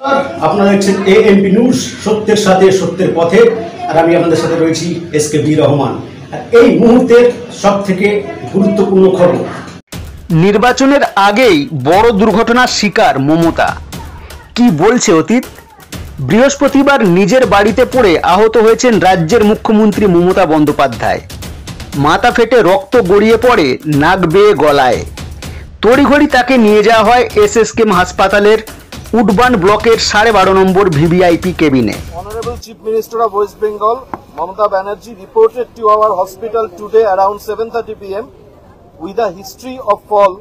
আপনারা দেখছেন AMP news, সত্যের সাথে সত্যের পথে। আর আমি আপনাদের সাথে রয়েছি এসকে রহমান। আর এই মুহূর্তের সবথেকে গুরুত্বপূর্ণ খবর, নির্বাচনের আগেই বড় দুর্ঘটনার শিকার মমতা। কি বলছে অতীত? বৃহস্পতিবার নিজের বাড়িতে পড়ে আহত হয়েছেন রাজ্যের মুখ্যমন্ত্রী মমতা বন্দ্যোপাধ্যায়। মাথা ফেটে রক্ত গড়িয়ে পড়ে নাক বেয়ে গলায়। তড়িঘড়ি তাকে নিয়ে যাওয়া হয় এসএসকেএম হাসপাতালের উডবান ব্লকের 12.5 নম্বর ভিভিআইপি কেবিনে। Honorable Chief Minister of West Bengal, Mamata Banerjee, reported to our hospital today around 7:30 p.m. with a history of fall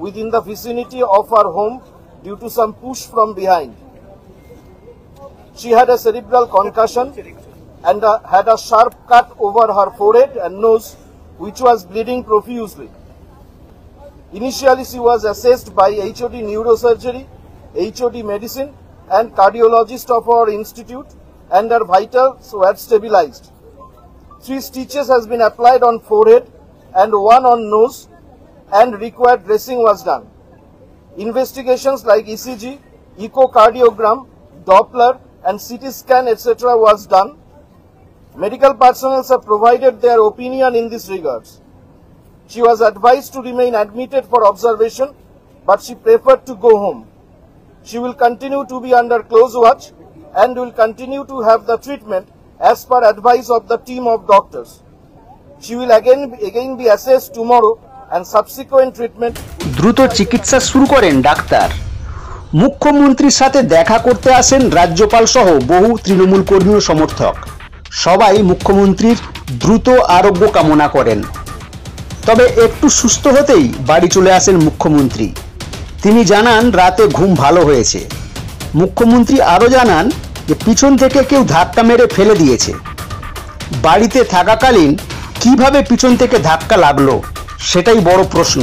within the vicinity of her home due to some push from behind. She had a cerebral concussion and had a sharp cut over her forehead and nose, which was bleeding profusely. Initially, she was assessed by HOD Neurosurgery, HOD Medicine and cardiologist of our institute, and her vitals were stabilized. 3 stitches has been applied on forehead and 1 on nose, and required dressing was done. Investigations like ECG, echocardiogram, Doppler and CT scan etc. was done. Medical personnel have provided their opinion in this regards. She was advised to remain admitted for observation, but she preferred to go home. She will continue to be under close watch and will continue to have the treatment as per advice of the team of doctors. She will again be assessed tomorrow and subsequent treatment. দ্রুত চিকিৎসা শুরু করেন doctor. মুখ্যমন্ত্রীর সাথে দেখা করতে আসেন রাজ্যপাল সহ বহু তৃণমূল কর্মী ও সমর্থক। সবাই মুখ্যমন্ত্রীর দ্রুত আরোগ্য কামনা করেন। তবে একটু সুস্থ হতেই বাড়ি চলে আসেন মুখ্যমন্ত্রী। তিনি জানান রাতে ঘুম ভালো হয়েছে। মুখ্যমন্ত্রী আরও জানান যে পিছন থেকে কেউ ধাক্কা মেরে ফেলে দিয়েছে। বাড়িতে থাকাকালীন কিভাবে পিছন থেকে ধাক্কা লাগলো সেটাই বড় প্রশ্ন।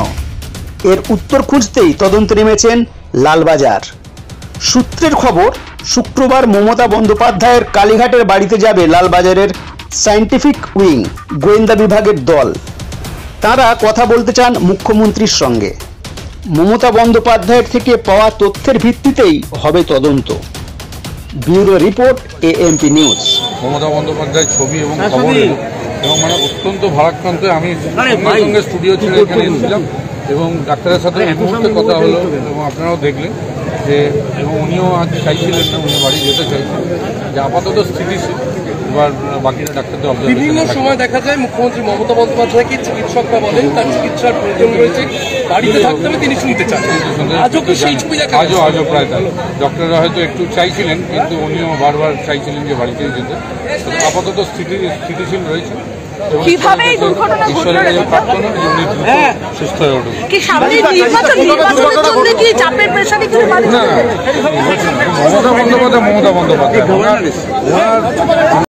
এর উত্তর খুঁজতেই তদন্তে নেমেছেন লালবাজার। সূত্রের খবর, শুক্রবার মমতা বন্দ্যোপাধ্যায়ের কালীঘাটের বাড়িতে যাবে লালবাজারের সায়েন্টিফিক উইং গোয়েন্দা বিভাগের দল। তারা কথা বলতে চান মুখ্যমন্ত্রীর সঙ্গে। মমতা বন্দ্যোপাধ্যায়ের থেকে পাওয়া তথ্যের ভিত্তিতেই হবে তদন্ত। Bureau report, AMP news. Mamata বন্দ্যোপাধ্যায়ের ছবি এবং খবর এবং মানে অত্যন্ত ভারাক্রান্ত। আমি সঙ্গে স্টুডিও ছেড়ে এখানে এসেছিলাম এবং ডাক্তারের সাথে এই মুহূর্তে কথা হলো এবং আপনারাও দেখলেন যে এবং উনিও আজ চাইছিলেন না, উনি বাড়ি যেতে চাইছেন, যে আপাতত স্থিতিশীল। এবার বাকিটা ডাক্তারদের অবজারভেশন। বিভিন্ন সময় দেখা যায় মুখ্যমন্ত্রী মমতা বন্দ্যোপাধ্যায়কে চিকিৎসকরা বলেন তার চিকিৎসার প্রয়োজন রয়েছে, বাড়িতে থাকতে হবে তিনি শুনতে চান। আজও কি সেই ছবি দেখা? আজও প্রায় তাই। ডক্টররা হয়তো একটু চাইছিলেন, কিন্তু উনিও বারবার চাইছিলেন যে বাড়িতেই যেতে। আপাতত স্থিতিশীল রয়েছে। কিভাবে এই দুর্ঘটনা ঘটলো? সুস্থ হয়ে উঠবে। কি সামনে নির্বাচনের জন্য কি চাপের প্রেসারে কিছু মমতা বন্দ্যোপাধ্যায়